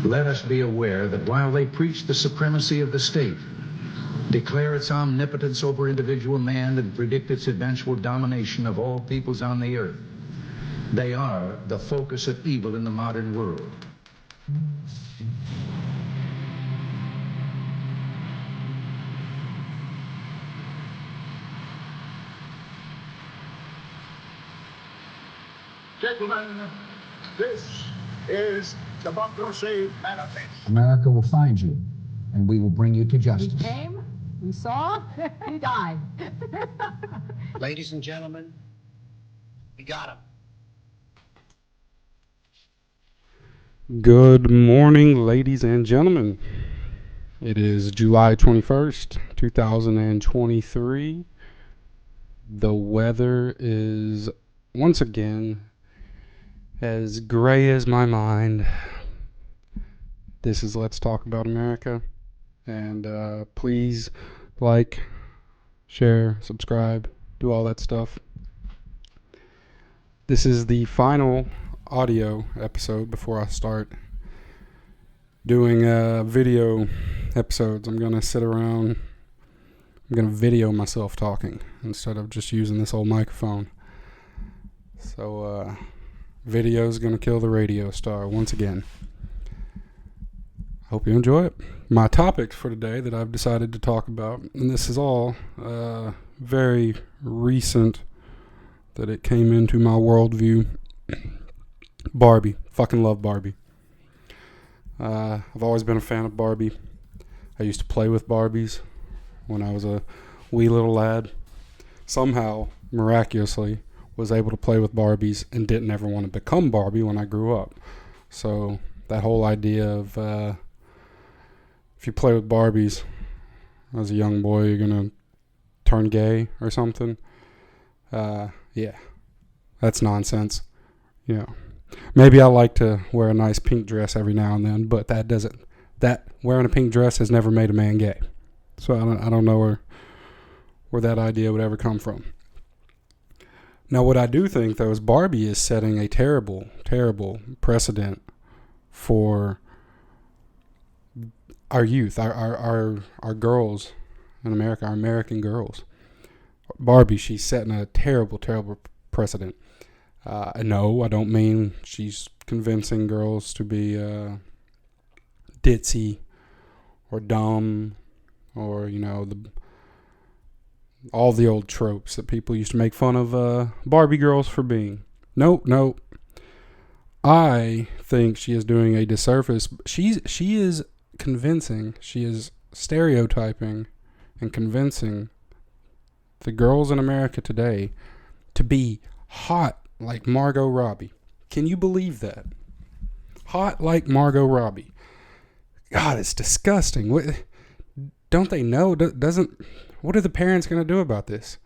Let us be aware that while they preach the supremacy of the state, declare its omnipotence over individual man, and predict its eventual domination of all peoples on the earth, they are the focus of evil in the modern world. Gentlemen, this is the Democracy Manifest. America will find you, and we will bring you to justice. We came, we saw, we died. Ladies and gentlemen, we got him. Good morning, ladies and gentlemen. It is July 21st, 2023. The weather is once again as gray as my mind. This is Let's Talk About America. And please like, share, subscribe, do all that stuff. This is the final audio episode before I start doing video episodes. I'm going to sit around, I'm going to video myself talking instead of just using this old microphone. So video is going to kill the radio star once again. Hope you enjoy it. My topics for today that I've decided to talk about, and this is all very recent that it came into my worldview. Barbie. Fucking love Barbie. I've always been a fan of Barbie. I used to play with Barbies when I was a wee little lad. Somehow, miraculously, was able to play with Barbies and didn't ever want to become Barbie when I grew up. So that whole idea of if you play with Barbies as a young boy, you're going to turn gay or something. Yeah, that's nonsense. You know, maybe I like to wear a nice pink dress every now and then, but that wearing a pink dress has never made a man gay. So I don't know where that idea would ever come from. Now, what I do think, though, is Barbie is setting a terrible, terrible precedent for our youth, our girls in America, our American girls. Barbie, she's setting a terrible, terrible precedent. No, I don't mean she's convincing girls to be ditzy or dumb or, you know, all the old tropes that people used to make fun of Barbie girls for being. Nope. I think she is doing a disservice. She is convincing, she is stereotyping and convincing the girls in America today to be hot like Margot Robbie. Can you believe that? Hot like Margot Robbie. God, it's disgusting. What, don't they know? What are the parents going to do about this?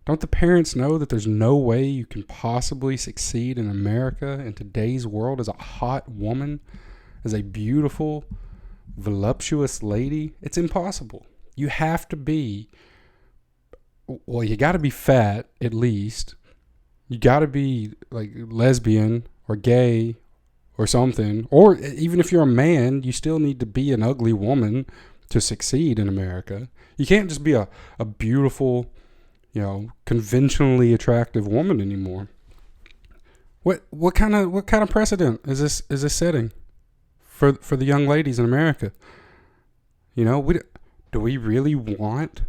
Don't the parents know that there's no way you can possibly succeed in America in today's world as a hot woman, as a beautiful, voluptuous lady? It's impossible. You have to be, well, you got to be fat at least. You got to be like lesbian or gay or something. Or even if you're a man, you still need to be an ugly woman to succeed in America. You can't just be a beautiful, you know, conventionally attractive woman anymore. What kind of precedent is this setting for the young ladies in America? You know, do we really want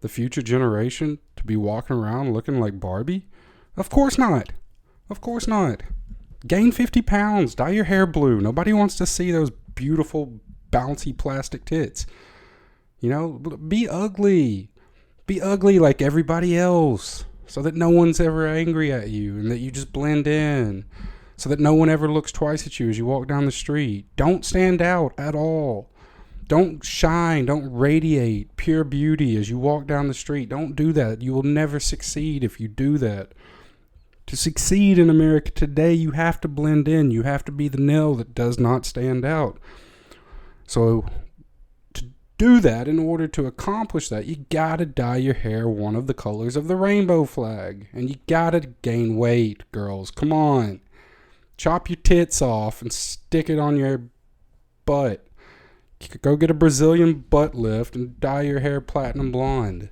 the future generation to be walking around looking like Barbie? Of course not. Of course not. Gain 50 pounds. Dye your hair blue. Nobody wants to see those beautiful, bouncy plastic tits. You know, be ugly. Be ugly like everybody else so that no one's ever angry at you and that you just blend in. So that no one ever looks twice at you as you walk down the street. Don't stand out at all. Don't shine. Don't radiate pure beauty as you walk down the street. Don't do that. You will never succeed if you do that. To succeed in America today, you have to blend in. You have to be the nail that does not stand out. So to do that, in order to accomplish that, you gotta dye your hair one of the colors of the rainbow flag. And you gotta gain weight, girls. Come on. Chop your tits off and stick it on your butt. Go get a Brazilian butt lift and dye your hair platinum blonde.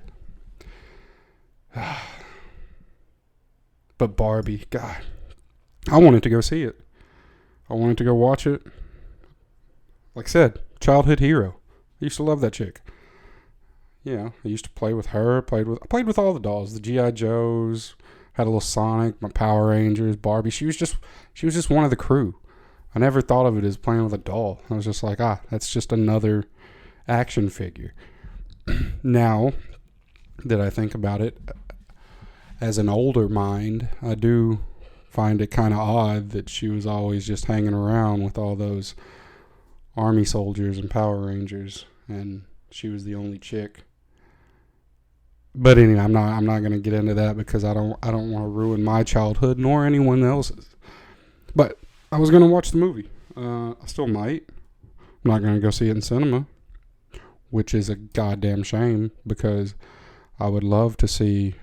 But Barbie, God, I wanted to go see it. I wanted to go watch it. Like I said, childhood hero. I used to love that chick. I used to play with her. I played with all the dolls, the G.I. Joes. Had a little Sonic, my Power Rangers, Barbie. She was just one of the crew. I never thought of it as playing with a doll. I was just like, that's just another action figure. Now that I think about it, as an older mind, I do find it kind of odd that she was always just hanging around with all those army soldiers and Power Rangers, and she was the only chick. But anyway, I'm not going to get into that because I don't want to ruin my childhood nor anyone else's. But I was going to watch the movie. I still might. I'm not going to go see it in cinema, which is a goddamn shame because I would love to see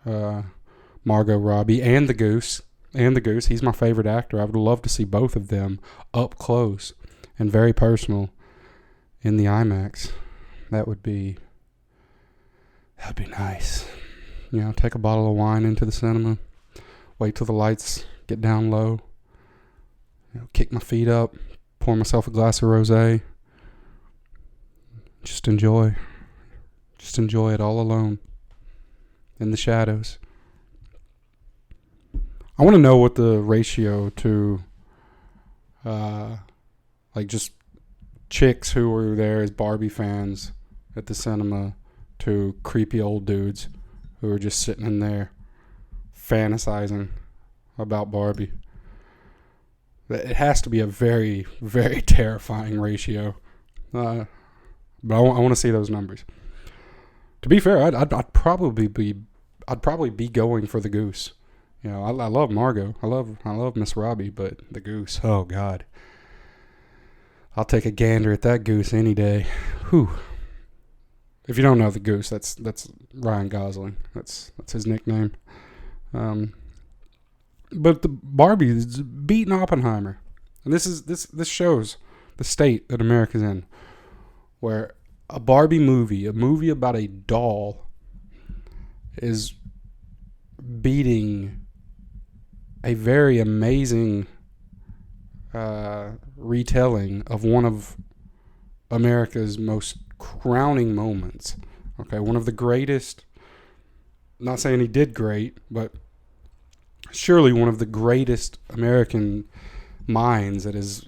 Margot Robbie and the Goose. He's my favorite actor. I would love to see both of them up close and very personal in the IMAX. That'd be nice. Take a bottle of wine into the cinema, wait till the lights get down low, kick my feet up, pour myself a glass of rosé, just enjoy it all alone in the shadows. I want to know what the ratio to just chicks who were there as Barbie fans at the cinema to creepy old dudes who are just sitting in there fantasizing about Barbie. It has to be a very, very terrifying ratio. But I want to see those numbers. To be fair, I'd probably be going for the Goose. I love Margot. I love Miss Robbie, but the Goose, oh God. I'll take a gander at that Goose any day. Whew. If you don't know the Goose, that's Ryan Gosling. That's his nickname. But the Barbie is beating Oppenheimer, and this shows the state that America's in, where a Barbie movie, a movie about a doll, is beating a very amazing retelling of one of America's most crowning moments. Okay, one of the greatest, not saying he did great, but surely one of the greatest American minds that has,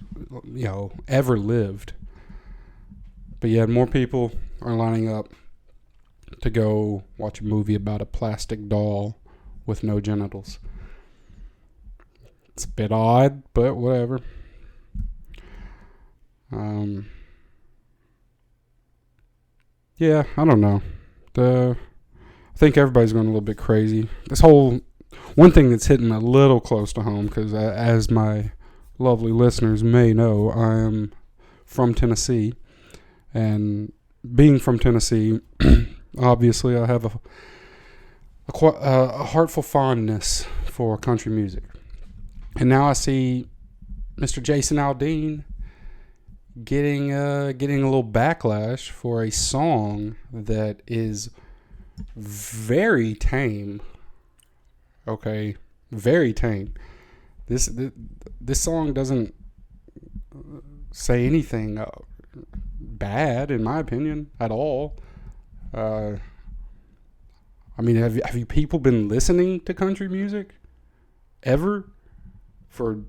ever lived. But yet more people are lining up to go watch a movie about a plastic doll with no genitals. It's a bit odd, but whatever. Yeah, I don't know. I think everybody's going a little bit crazy. This whole one thing that's hitting a little close to home, because as my lovely listeners may know, I am from Tennessee, and being from Tennessee, obviously I have a heartful fondness for country music. And now I see Mr. Jason Aldean getting a little backlash for a song that is very tame. Okay, very tame. This song doesn't say anything bad, in my opinion, at all. I mean, have you people been listening to country music ever? For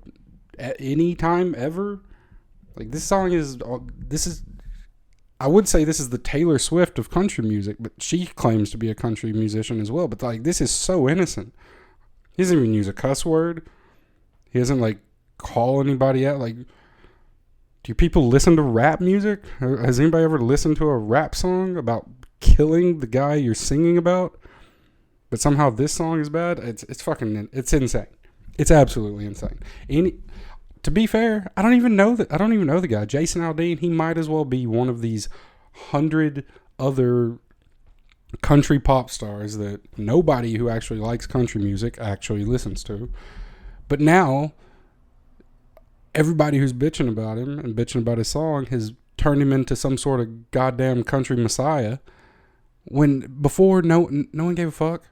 any time ever? Like, this song is, I would say this is the Taylor Swift of country music, but she claims to be a country musician as well. But like, this is so innocent. He doesn't even use a cuss word. He doesn't call anybody out. Like, do people listen to rap music? Has anybody ever listened to a rap song about killing the guy you're singing about? But somehow this song is bad? It's insane. It's absolutely insane. To be fair, I don't even know the guy. Jason Aldean, he might as well be one of these 100 other country pop stars that nobody who actually likes country music actually listens to. But now, everybody who's bitching about him and bitching about his song has turned him into some sort of goddamn country messiah. When before no one gave a fuck.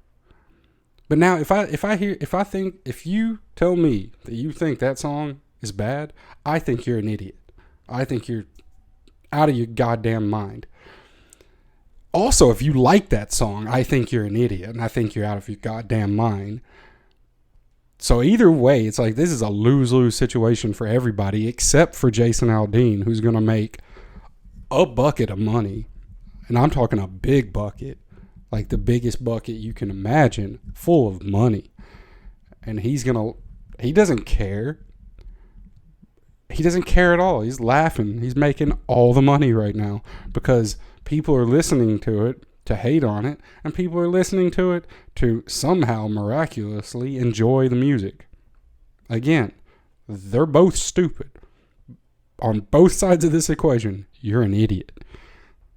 But now if you tell me that you think that song is bad, I think you're an idiot. I think you're out of your goddamn mind. Also, if you like that song, I think you're an idiot, and I think you're out of your goddamn mind. So either way, it's like this is a lose-lose situation for everybody except for Jason Aldean, who's going to make a bucket of money. And I'm talking a big bucket, like the biggest bucket you can imagine, full of money. And he doesn't care. He doesn't care at all. He's laughing. He's making all the money right now because people are listening to it to hate on it, and people are listening to it to somehow miraculously enjoy the music. Again, they're both stupid. On both sides of this equation, you're an idiot.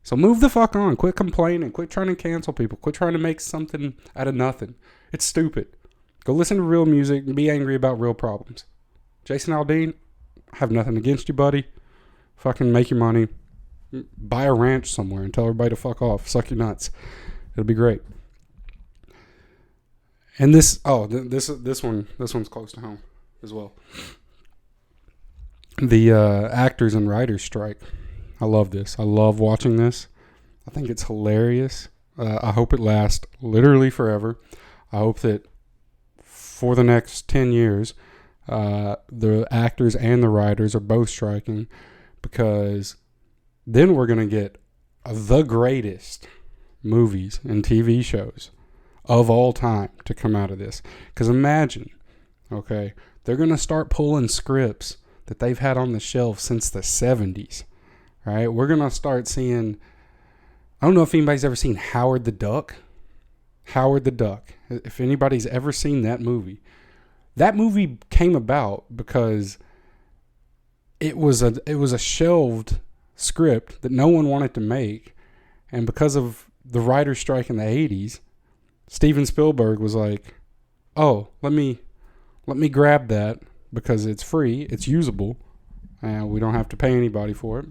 So move the fuck on. Quit complaining. Quit trying to cancel people. Quit trying to make something out of nothing. It's stupid. Go listen to real music and be angry about real problems. Jason Aldean, I have nothing against you, buddy. Fucking make your money. Buy a ranch somewhere and tell everybody to fuck off. Suck your nuts. It'll be great. And this one's close to home as well. The actors and writers strike. I love this. I love watching this. I think it's hilarious. I hope it lasts literally forever. I hope that for the next 10 years, the actors and the writers are both striking, because then we're going to get the greatest movies and TV shows of all time to come out of this. Because imagine, okay, they're going to start pulling scripts that they've had on the shelf since the 70s. Right? We're going to start seeing, I don't know if anybody's ever seen Howard the Duck. Howard the Duck. If anybody's ever seen that movie came about because it was a shelved script that no one wanted to make, and because of the writer's strike in the 80s, Steven Spielberg was like, oh, let me grab that because it's free, it's usable, and we don't have to pay anybody for it.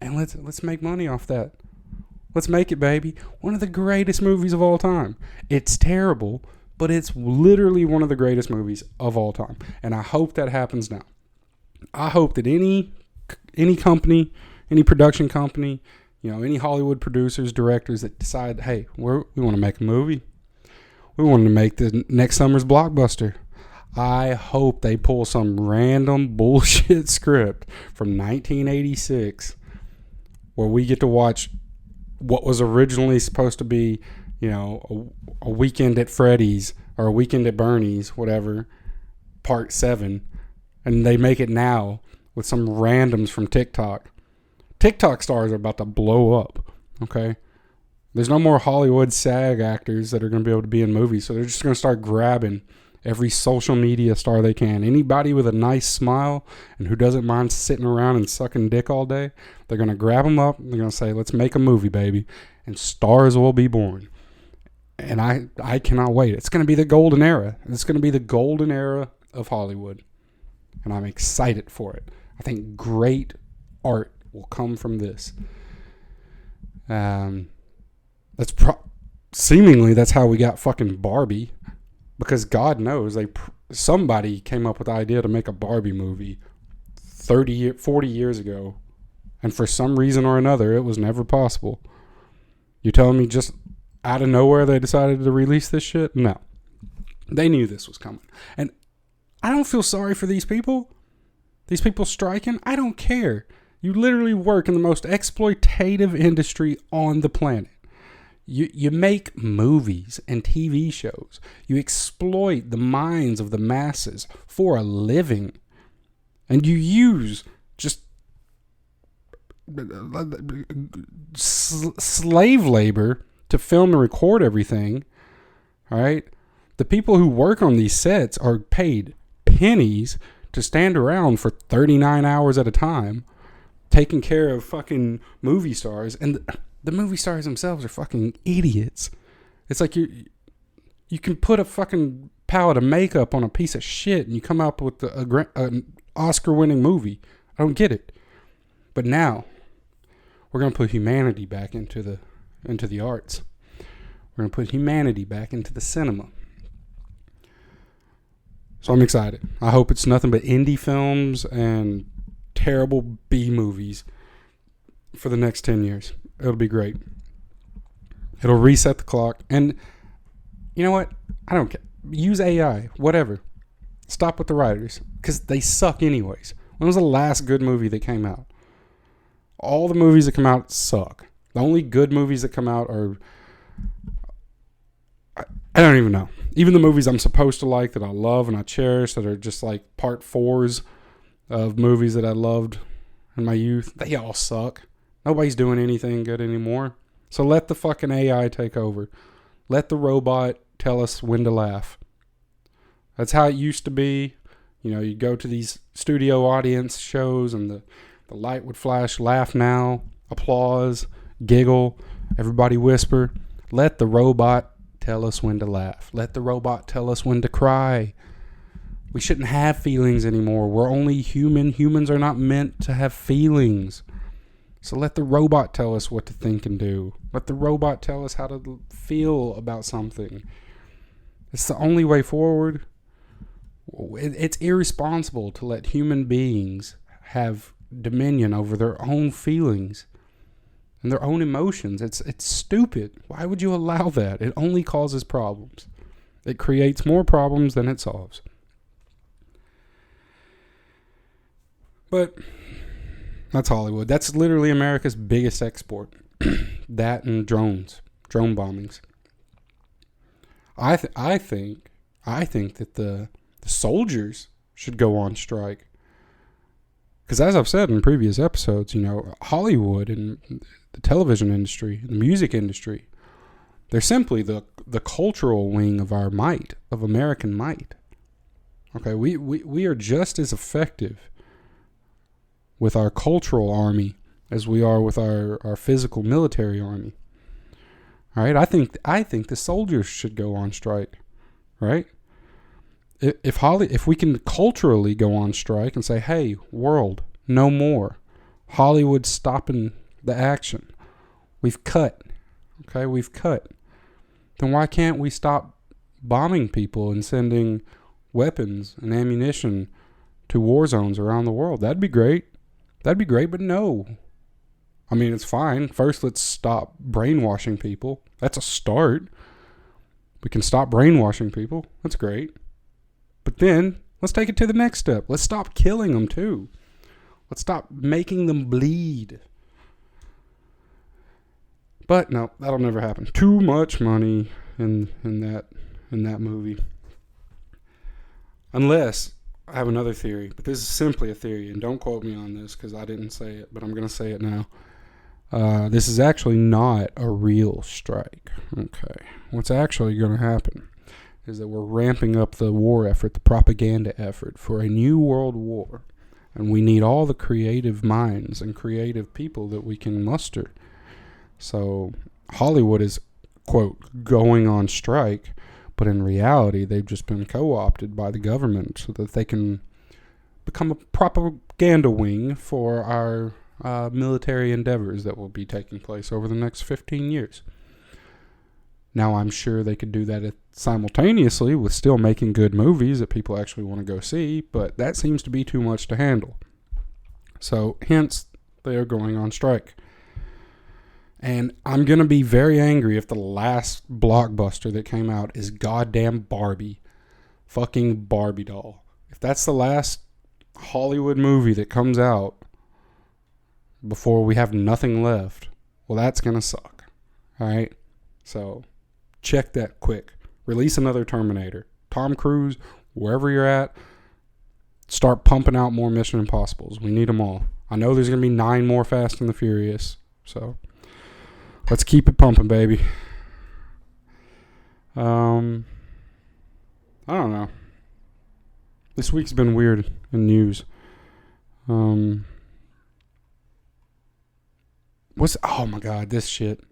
And let's make money off that. Let's make it, baby. One of the greatest movies of all time. It's terrible, but it's literally one of the greatest movies of all time. And I hope that happens now. I hope that any company, any production company, any Hollywood producers, directors that decide, hey, we want to make a movie. We want to make the next summer's blockbuster. I hope they pull some random bullshit script from 1986 where we get to watch what was originally supposed to be, a weekend at Freddy's or a weekend at Bernie's, whatever, part 7, and they make it now with some randoms from TikTok. TikTok stars are about to blow up, okay? There's no more Hollywood SAG actors that are going to be able to be in movies, so they're just going to start grabbing every social media star they can. Anybody with a nice smile and who doesn't mind sitting around and sucking dick all day, they're going to grab them up. They're going to say, let's make a movie, baby. And stars will be born. And I cannot wait. It's going to be the golden era. It's going to be the golden era of Hollywood. And I'm excited for it. I think great art will come from this. Seemingly that's how we got fucking Barbie. Because God knows somebody came up with the idea to make a Barbie movie 40 years ago. And for some reason or another, it was never possible. You're telling me just out of nowhere they decided to release this shit? No. They knew this was coming. And I don't feel sorry for these people. These people striking, I don't care. You literally work in the most exploitative industry on the planet. You make movies and TV shows. You exploit the minds of the masses for a living. And you use just slave labor to film and record everything. All right? The people who work on these sets are paid pennies to stand around for 39 hours at a time taking care of fucking movie stars. And the movie stars themselves are fucking idiots. It's like you can put a fucking palette of makeup on a piece of shit and you come up with a Oscar-winning movie. I don't get it. But now we're going to put humanity back into the arts. We're going to put humanity back into the cinema. So I'm excited. I hope it's nothing but indie films and terrible B movies for the next 10 years. It'll be great. It'll reset the clock. And you know what? I don't care. Use AI. Whatever. Stop with the writers. Because they suck anyways. When was the last good movie that came out? All the movies that come out suck. The only good movies that come out are... I don't even know. Even the movies I'm supposed to like, that I love and I cherish, that are just like part fours of movies that I loved in my youth, they all suck. Nobody's doing anything good anymore. So let the fucking AI take over. Let the robot tell us when to laugh. That's how it used to be. You know, you go to these studio audience shows and the light would flash, laugh now, applause, giggle, everybody whisper. Let the robot tell us when to laugh. Let the robot tell us when to cry. We shouldn't have feelings anymore. We're only human. Humans are not meant to have feelings. So let the robot tell us what to think and do. Let the robot tell us how to feel about something. It's the only way forward. It's irresponsible to let human beings have dominion over their own feelings and their own emotions. It's stupid. Why would you allow that? It only causes problems. It creates more problems than it solves. But that's Hollywood. That's literally America's biggest export. That and drone bombings. I think that the soldiers should go on strike. Because as I've said in previous episodes, you know, Hollywood and the television industry, the music industry, they're simply the cultural wing of our might, of American might. Okay, we are just as effective with our cultural army as we are with our physical military army. All right, I think the soldiers should go on strike, right? If we can culturally go on strike and say, hey, world, no more. Hollywood's stopping the action. We've cut. Okay, we've cut. Then why can't we stop bombing people and sending weapons and ammunition to war zones around the world? That'd be great. That'd be great, but no. I mean, it's fine. First, let's stop brainwashing people. That's a start. We can stop brainwashing people. That's great. But then, let's take it to the next step. Let's stop killing them, too. Let's stop making them bleed. But, no, that'll never happen. Too much money in that movie. Unless... I have another theory, but this is simply a theory, and don't quote me on this because I didn't say it, but I'm going to say it now. This is actually not a real strike. Okay. What's actually going to happen is that we're ramping up the war effort, the propaganda effort for a new world war, and we need all the creative minds and creative people that we can muster. So Hollywood is, quote, going on strike. But in reality, they've just been co-opted by the government so that they can become a propaganda wing for our military endeavors that will be taking place over the next 15 years. Now, I'm sure they could do that simultaneously with still making good movies that people actually want to go see, but that seems to be too much to handle. So, hence, they are going on strike. And I'm going to be very angry if the last blockbuster that came out is goddamn Barbie. Fucking Barbie doll. If that's the last Hollywood movie that comes out before we have nothing left, well, that's going to suck. Alright? So, check that quick. Release another Terminator. Tom Cruise, wherever you're at, start pumping out more Mission Impossibles. We need them all. I know there's going to be 9 more Fast and the Furious. So... let's keep it pumping, baby. I don't know. This week's been weird in news. Oh my god, this shit.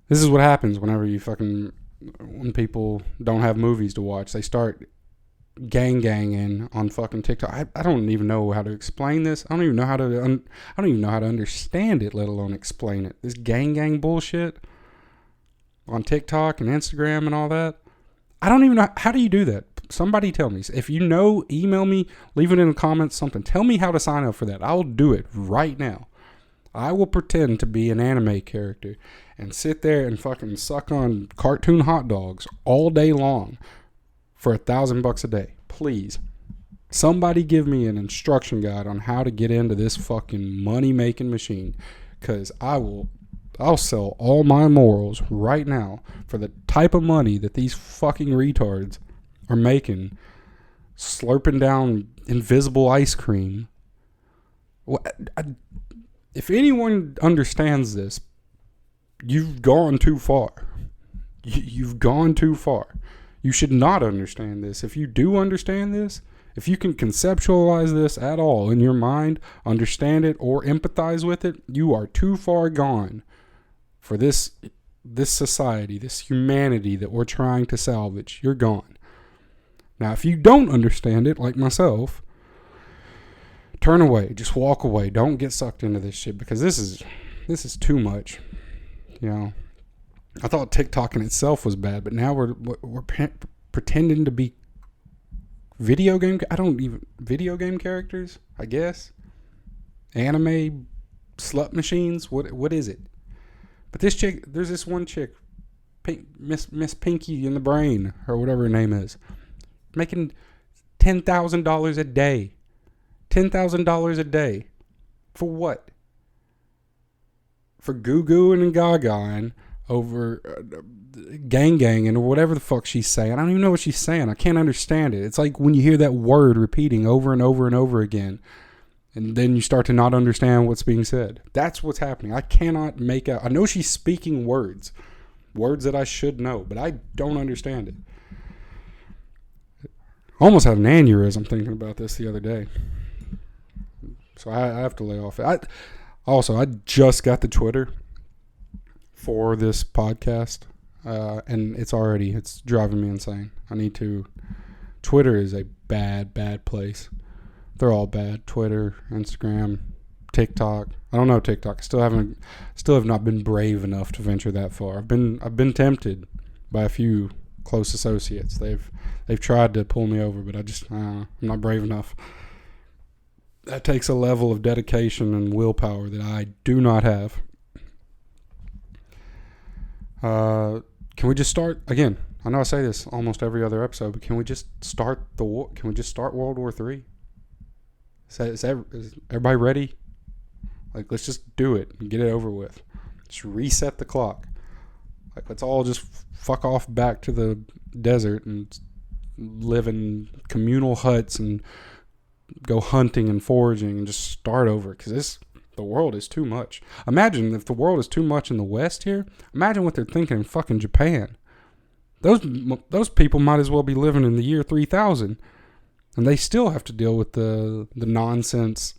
This is what happens whenever when people don't have movies to watch. They start ganging on fucking TikTok. I don't even know how to explain this. I don't even know how to I don't even know how to understand it, let alone explain it. This gang bullshit on TikTok and Instagram and all that. I don't even know, how do you do that? Somebody tell me. If you know, email me, leave it in the comments, something. Tell me how to sign up for that. I will do it right now. I will pretend to be an anime character and sit there and fucking suck on cartoon hot dogs all day long for $1,000 a day. Please. Somebody give me an instruction guide on how to get into this fucking money-making machine. Because I'll sell all my morals right now for the type of money that these fucking retards are making slurping down invisible ice cream. If anyone understands this, you've gone too far. You've gone too far. You should not understand this. If you do understand this, if you can conceptualize this at all in your mind, understand it or empathize with it, you are too far gone for this society, this humanity that we're trying to salvage. You're gone. Now, if you don't understand it, like myself, turn away. Just walk away. Don't get sucked into this shit, because this is too much. You know, I thought TikTok in itself was bad, but now we're pretending to be video game characters, I guess. Anime slut machines. What is it? But this chick, there's this one chick, Miss Pinky in the Brain, or whatever her name is, making $10,000 a day. $10,000 a day. For what? For goo-gooing and gaga-ing over gang or whatever the fuck she's saying. I don't even know what she's saying. I can't understand it. It's like when you hear that word repeating over and over and over again, and then you start to not understand what's being said. That's what's happening. I cannot make out. I know she's speaking words that I should know, but I don't understand it. I almost had an aneurysm thinking about this the other day. So I have to lay off it. I just got the Twitter for this podcast, and it's driving me insane. Twitter is a bad place. They're all bad. Twitter, Instagram, TikTok. I don't know TikTok. Still have not been brave enough to venture that far. I've been tempted by a few close associates. They've tried to pull me over, but I'm not brave enough. That takes a level of dedication and willpower that I do not have. Can we just start again? I know I say this almost every other episode, but can we just start the war? Can we just start World War III? Is everybody ready? Like, let's just do it and get it over with. Just reset the clock. Like, let's all just fuck off back to the desert and live in communal huts and go hunting and foraging and just start over, because the world is too much. Imagine if the world is too much in the West here. Imagine what they're thinking in fucking Japan. Those people might as well be living in the year 3000, and they still have to deal with the nonsense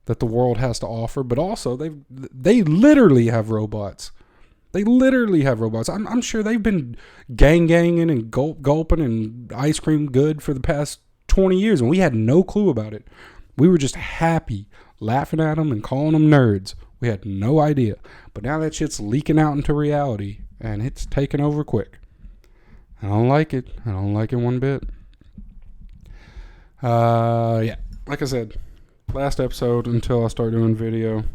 that the world has to offer. But also they literally have robots. They literally have robots. I'm sure they've been ganging and gulping and ice cream good for the past 20 years, and we had no clue about it. We were just happy, laughing at them and calling them nerds. We had no idea. But now that shit's leaking out into reality, and it's taking over quick. I don't like it. I don't like it one bit. Yeah, like I said, last episode until I start doing video.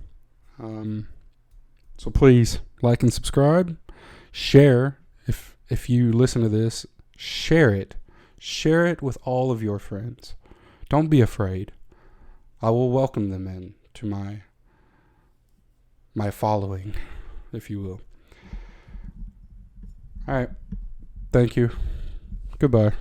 So please like and subscribe. Share if you listen to this. Share it. Share it with all of your friends. Don't be afraid. I will welcome them in to my following, if you will. All right. Thank you. Goodbye.